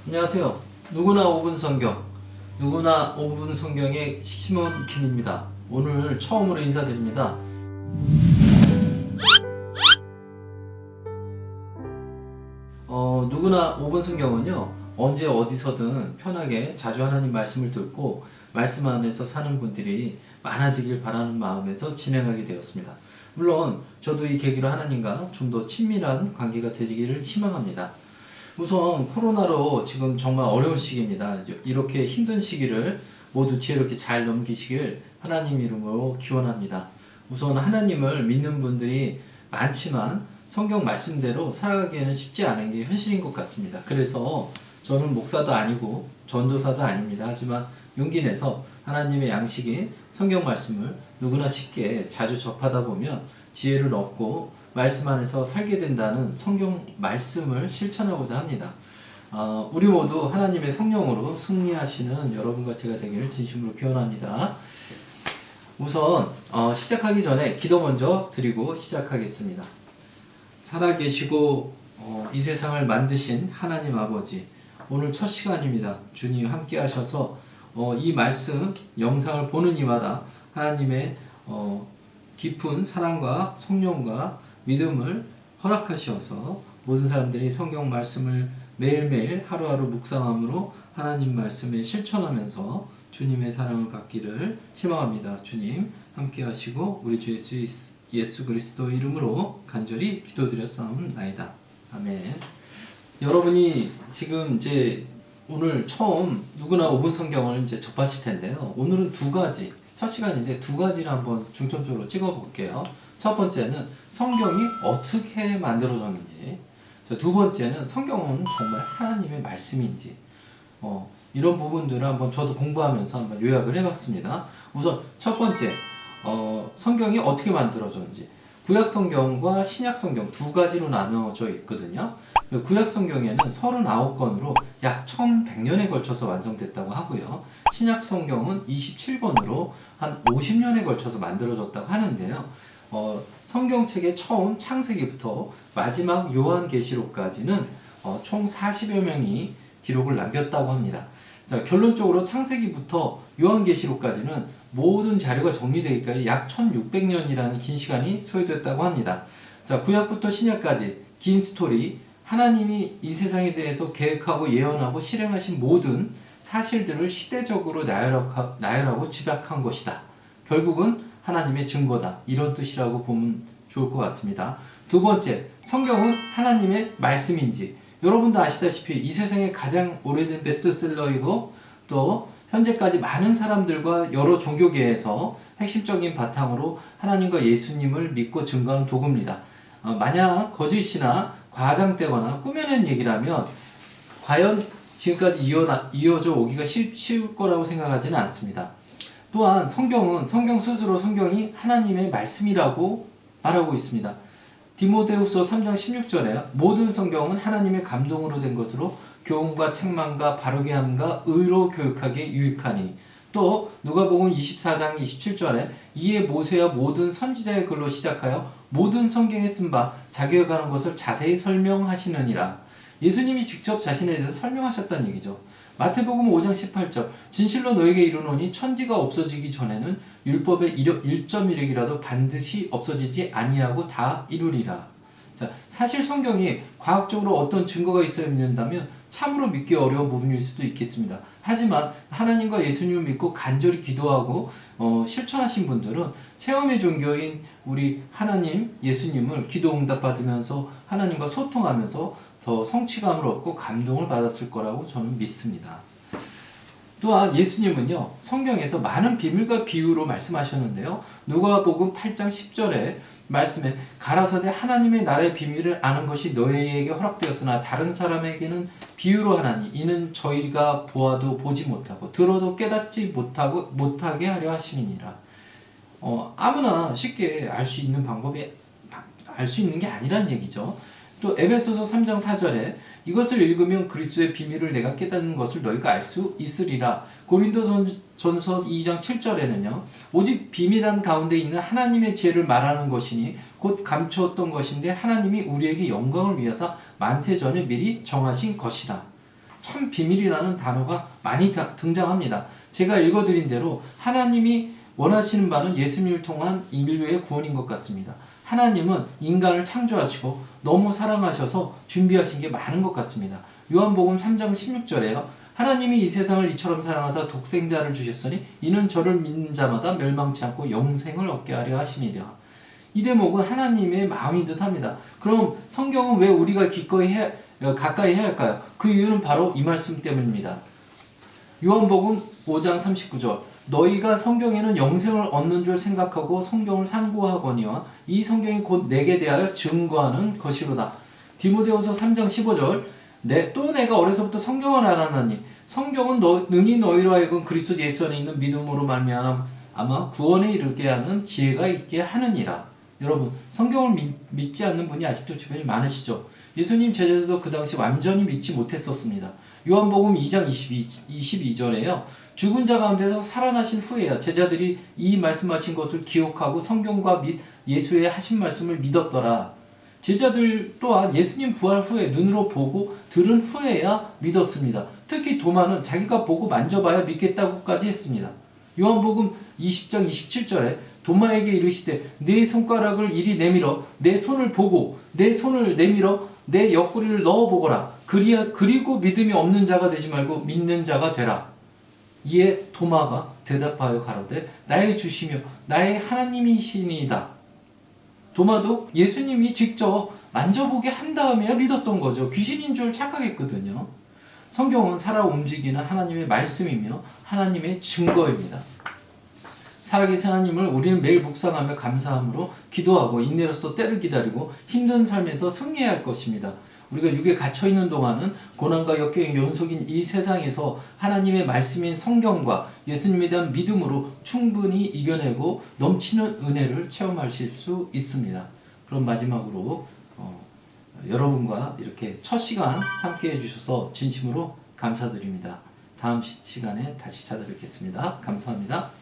안녕하세요. 누구나 5분 성경, 누구나 5분 성경의 시몬 김입니다. 오늘 처음으로 인사드립니다. 누구나 5분 성경은요, 언제 어디서든 편하게 자주 하나님 말씀을 듣고 말씀 안에서 사는 분들이 많아지길 바라는 마음에서 진행하게 되었습니다. 물론 저도 이 계기로 하나님과 좀 더 친밀한 관계가 되기를 희망합니다. 우선 코로나로 지금 정말 어려운 시기입니다. 이렇게 힘든 시기를 모두 지혜롭게 잘 넘기시길 하나님 이름으로 기원합니다. 우선 하나님을 믿는 분들이 많지만 성경 말씀대로 살아가기에는 쉽지 않은 게 현실인 것 같습니다. 그래서 저는 목사도 아니고 전도사도 아닙니다. 하지만 용기 내서 하나님의 양식인 성경 말씀을 누구나 쉽게 자주 접하다 보면 지혜를 얻고 말씀 안에서 살게 된다는 성경 말씀을 실천하고자 합니다. 우리 모두 하나님의 성령으로 승리하시는 여러분과 제가 되기를 진심으로 기원합니다. 우선 시작하기 전에 기도 먼저 드리고 시작하겠습니다. 살아계시고 이 세상을 만드신 하나님 아버지, 오늘 첫 시간입니다. 주님 함께 하셔서 이 말씀 영상을 보는 이마다 하나님의 깊은 사랑과 성령과 믿음을 허락하시어서 모든 사람들이 성경 말씀을 매일매일 하루하루 묵상함으로 하나님 말씀에 실천하면서 주님의 사랑을 받기를 희망합니다. 주님 함께 하시고 우리 주 예수 그리스도 이름으로 간절히 기도드렸사옵나이다. 아멘. 여러분이 지금 이제 오늘 처음 누구나 5분 성경을 이제 접하실 텐데요. 오늘은 두 가지, 첫 시간인데 두 가지를 한번 중점적으로 찍어 볼게요. 첫 번째는 성경이 어떻게 만들어졌는지, 두 번째는 성경은 정말 하나님의 말씀인지, 이런 부분들을 한번 저도 공부하면서 한번 요약을 해봤습니다. 우선 첫 번째, 성경이 어떻게 만들어졌는지. 구약 성경과 신약 성경 두 가지로 나누어져 있거든요. 구약 성경에는 39권으로 약 1100년에 걸쳐서 완성됐다고 하고요. 신약 성경은 27권으로 한 50년에 걸쳐서 만들어졌다고 하는데요. 성경책의 처음 창세기부터 마지막 요한계시록까지는 총 40여 명이 기록을 남겼다고 합니다. 자, 결론적으로 창세기부터 요한계시록까지는 모든 자료가 정리되기까지 약 1600년이라는 긴 시간이 소요됐다고 합니다. 자, 구약부터 신약까지 긴 스토리, 하나님이 이 세상에 대해서 계획하고 예언하고 실행하신 모든 사실들을 시대적으로 나열하고 집약한 것이다. 결국은 하나님의 증거다. 이런 뜻이라고 보면 좋을 것 같습니다. 두 번째, 성경은 하나님의 말씀인지. 여러분도 아시다시피 이 세상에 가장 오래된 베스트셀러이고 또 현재까지 많은 사람들과 여러 종교계에서 핵심적인 바탕으로 하나님과 예수님을 믿고 증거하는 도구입니다. 만약 거짓이나 과장되거나 꾸며낸 얘기라면 과연 지금까지 이어져 오기가 쉬울 거라고 생각하지는 않습니다. 또한 성경 스스로 성경이 하나님의 말씀이라고 말하고 있습니다. 디모데후서 3장 16절에 모든 성경은 하나님의 감동으로 된 것으로 교훈과 책망과 바르게 함과 의로 교육하기에 유익하니, 또 누가복음 24장 27절에 이에 모세와 모든 선지자의 글로 시작하여 모든 성경에 쓴 바 자기가 가는 것을 자세히 설명하시느니라. 예수님이 직접 자신에 대해서 설명하셨다는 얘기죠. 마태복음 5장 18절 진실로 너에게 이르노니 천지가 없어지기 전에는 율법의 1.1획이라도 반드시 없어지지 아니하고 다 이루리라. 자, 사실 성경이 과학적으로 어떤 증거가 있어야 믿는다면 참으로 믿기 어려운 부분일 수도 있겠습니다. 하지만 하나님과 예수님을 믿고 간절히 기도하고 실천하신 분들은 체험의 종교인 우리 하나님 예수님을 기도 응답 받으면서 하나님과 소통하면서 더 성취감을 얻고 감동을 받았을 거라고 저는 믿습니다. 또한 예수님은요, 성경에서 많은 비밀과 비유로 말씀하셨는데요. 누가복음 8장 10절에 말씀에 가라사대 하나님의 나라의 비밀을 아는 것이 너희에게 허락되었으나 다른 사람에게는 비유로 하나니 이는 저희가 보아도 보지 못하고 들어도 깨닫지 못하게 하려 하심이니라. 아무나 쉽게 알 수 있는 방법이 알 수 있는 게 아니란 얘기죠. 또 에베소서 3장 4절에 이것을 읽으면 그리스도의 비밀을 내가 깨닫는 것을 너희가 알 수 있으리라. 고린도전서 2장 7절에는요. 오직 비밀한 가운데 있는 하나님의 지혜를 말하는 것이니 곧 감추었던 것인데 하나님이 우리에게 영광을 위하사 만세 전에 미리 정하신 것이라. 참 비밀이라는 단어가 많이 등장합니다. 제가 읽어드린 대로 하나님이 원하시는 바는 예수님을 통한 인류의 구원인 것 같습니다. 하나님은 인간을 창조하시고 너무 사랑하셔서 준비하신 게 많은 것 같습니다. 요한복음 3장 16절에요. 하나님이 이 세상을 이처럼 사랑하사 독생자를 주셨으니 이는 저를 믿는 자마다 멸망치 않고 영생을 얻게 하려 하심이라. 이 대목은 하나님의 마음인 듯합니다. 그럼 성경은 왜 우리가 가까이 해야 할까요? 그 이유는 바로 이 말씀 때문입니다. 요한복음 5장 39절 너희가 성경에는 영생을 얻는 줄 생각하고 성경을 상고하거니와 이 성경이 곧 내게 대하여 증거하는 것이로다. 디모데후서 3장 15절 또 내가 어려서부터 성경을 알았나니 성경은 능히 너희로 하여금 그리스도 예수 안에 있는 믿음으로 말미암아 구원에 이르게 하는 지혜가 있게 하느니라. 여러분, 성경을 믿지 않는 분이 아직도 주변에 많으시죠? 예수님 제자들도 그 당시 완전히 믿지 못했었습니다. 요한복음 2장 22절에요. 죽은 자 가운데서 살아나신 후에야 제자들이 이 말씀하신 것을 기억하고 성경과 및 예수의 하신 말씀을 믿었더라. 제자들 또한 예수님 부활 후에 눈으로 보고 들은 후에야 믿었습니다. 특히 도마는 자기가 보고 만져봐야 믿겠다고까지 했습니다. 요한복음 20장 27절에 도마에게 이르시되 네 손가락을 이리 내밀어 내 손을 보고 내 손을 내밀어 내 옆구리를 넣어보거라. 그리고 믿음이 없는 자가 되지 말고 믿는 자가 되라. 이에 도마가 대답하여 가로되 나의 주시며 나의 하나님이시니이다. 도마도 예수님이 직접 만져보게 한 다음에야 믿었던 거죠. 귀신인 줄 착각했거든요. 성경은 살아 움직이는 하나님의 말씀이며 하나님의 증거입니다. 살아계신 하나님을 우리는 매일 묵상하며 감사함으로 기도하고 인내로서 때를 기다리고 힘든 삶에서 승리해야 할 것입니다. 우리가 육에 갇혀있는 동안은 고난과 역경의 연속인 이 세상에서 하나님의 말씀인 성경과 예수님에 대한 믿음으로 충분히 이겨내고 넘치는 은혜를 체험하실 수 있습니다. 그럼 마지막으로 여러분과 이렇게 첫 시간 함께 해주셔서 진심으로 감사드립니다. 다음 시간에 다시 찾아뵙겠습니다. 감사합니다.